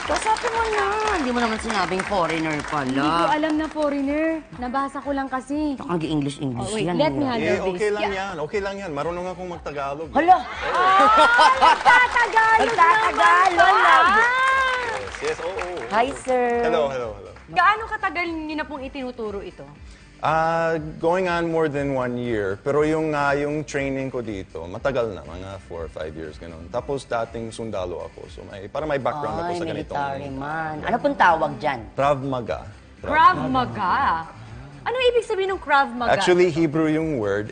Kasabi mo na. Hindi mo naman sinabing foreigner pala. Hindi ko alam na foreigner. Nabasa ko lang kasi. Nag-English-English Oh, wait, yan. let me handle this. Okay lang yan. Okay lang yan. Marunong akong magtagalog. Hala! Nagtatagalog Nagtatagalog! Yes, oo. Hi, sir. Hello. Gaano katagal niyo na pong itinuturo ito? Going on more than 1 year. Pero yung training ko dito, matagal na, mga 4 or 5 years, ganun. Tapos dating sundalo ako. So para may background ako sa ganitong. Military man. Ano pong tawag dyan? Krav Maga. Krav Maga. Ano ibig sabihin ng Krav Maga? Actually, Hebrew yung word.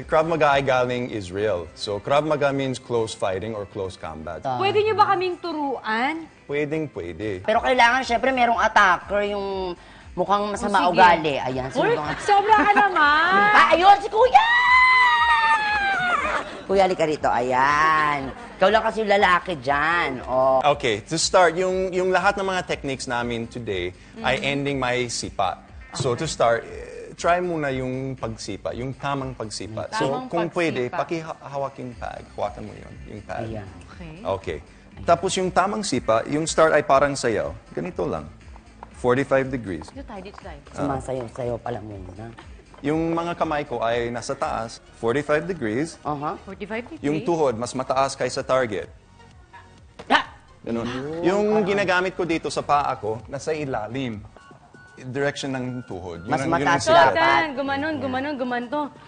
Krav Maga ay galing Israel. So Krav Maga means close fighting or close combat. Pwede niyo ba kaming turuan? Pwede. Pero kailangan, syempre, merong attacker, yung mukhang masama sige. ugali. Ayan, sino Uy, ba nga? sobra ka naman! Ayun, si Kuya! Kuya, halika rito. Ayan. Ikaw lang kasi yung lalaki dyan. Oh. Okay, to start, yung lahat ng mga techniques namin today ay ending may sipa. So to start, try muna yung pagsipa, yung tamang pagsipa. So Tamang kung pwede, pagsipa. hawakan mo yung pad. Ayan. Okay. Tapos yung tamang sipa, yung start ay parang sayaw. Ganito lang. 45 degrees. Dito tayo. Sumasayaw-sayaw pala muna. Yung mga kamay ko ay nasa taas, 45 degrees. 45 degrees. Yung tuhod, mas mataas kaysa target. Ha! Ganun. Yung ginagamit ko dito sa paa ko, nasa ilalim. Direction ng tuhod. Mas ang mataas So, dapat. tan, gumanon.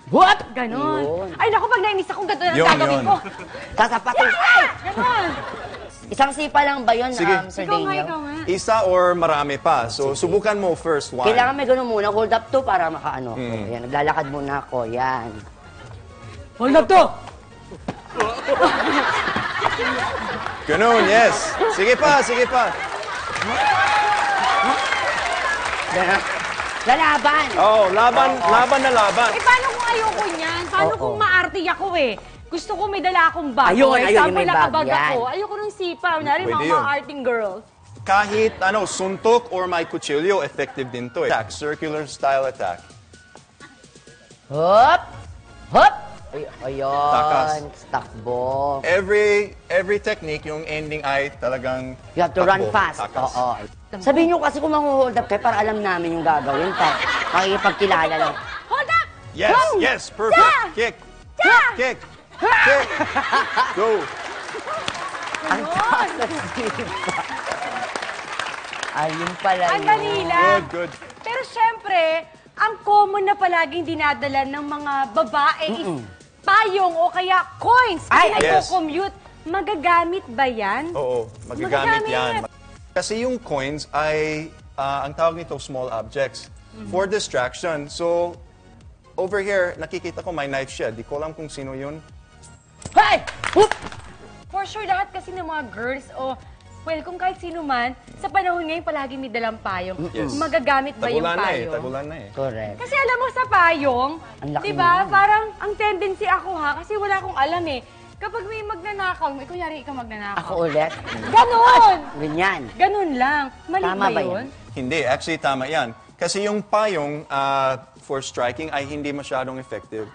What? Ganon. Yun. Ay, naku, pag nainis ako, ganito na Yun, gagawin yun. ko. Sasapatin. Ganon. Isang sipa lang ba yun, Sige. Sir Ikaw nga. Daniel? Isa or marami pa. So, subukan mo first one. Kailangan may ganun muna. Hold up to para makaano. Ayan, naglalakad muna ako. Yan. Hold up to! Ganun, yes. Sige pa. Lalaban! Oh, laban na laban. Eh, paano kung ayoko niyan? Paano Oo. kung maarte ako eh? Gusto ko may dala akong bag. Ayun, For ayun, example, yung may bag, nakabag yan. ako. Ayoko ng sipa. Kunyari, Pwede mga yun. arting girls. Kahit suntok or may kutsilyo, effective din to. Attack, circular style attack. Hop! Hop! Ayun. Takas. Takbo. Every technique, yung ending ay talagang You have to run takbo, fast. takas. Oo. Sabihin nyo kasi kung mag-hold up kayo para alam namin yung gagawin. Makikipagkilala lang. Hold up! Yes, perfect. Kick. Go. Ang taas ng sipa. Ayun pala Ang dali yun. lang. Good. Pero syempre, ang common na palaging dinadala ng mga babae is payong o kaya coins. Kasi Ay, yes. nagko-commute. Magagamit ba yan? Oo, magagamit yan. Kasi yung coins ay, ang tawag nito, small objects. For distraction. So, over here, nakikita ko may knife siya. Di ko alam kung sino yun. Hey! Whoop! For sure, lahat kasi ng mga girls o well, kung kahit sino man, sa panahon ngayon palagi may dalang payong. Yes. Magagamit ba yung payong? Tagulan na eh. Correct. Kasi alam mo sa payong, Ang laki di ba, naman. parang ang tendency ako ha, kasi wala akong alam eh. Kapag may magnanakaw, may kunyari ikaw magnanakaw. Ako ulit. Ganon! Ganyan. Ganon lang. Mali Tama ba yun? yun? Hindi, actually tama yan. Kasi yung payong for striking ay hindi masyadong effective.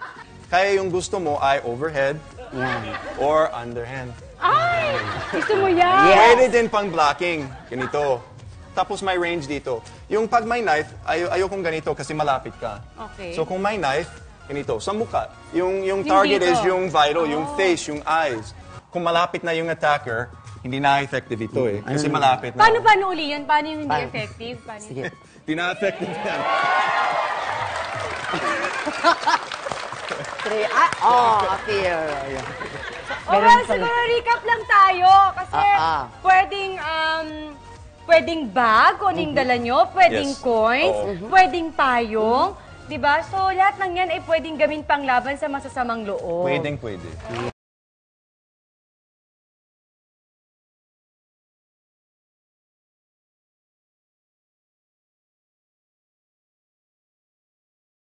Kaya yung gusto mo ay overhead Yan. or underhand. Ay! Gusto mo yan? Yes. Pwede din pang blocking. Ganito. Tapos may range dito. Yung pag may knife, ayokong ganito kasi malapit ka. Okay. So kung may knife, ganito, sa mukha. Yung Yung target dito. is yung vital, yung face, yung eyes. Kung malapit na yung attacker, hindi na effective ito eh. Kasi malapit na. Paano uli yan? Paano yung hindi Paano? effective? Paano? Sige. Hindi na effective yan. Appear. O well, siguro recap lang tayo. Kasi pwedeng bag, kung ano yung dala nyo, pwedeng Yes. coins, Oo. pwedeng payong, di ba? So lahat ng yan ay pwedeng gawin pang laban sa masasamang loob. Pwede.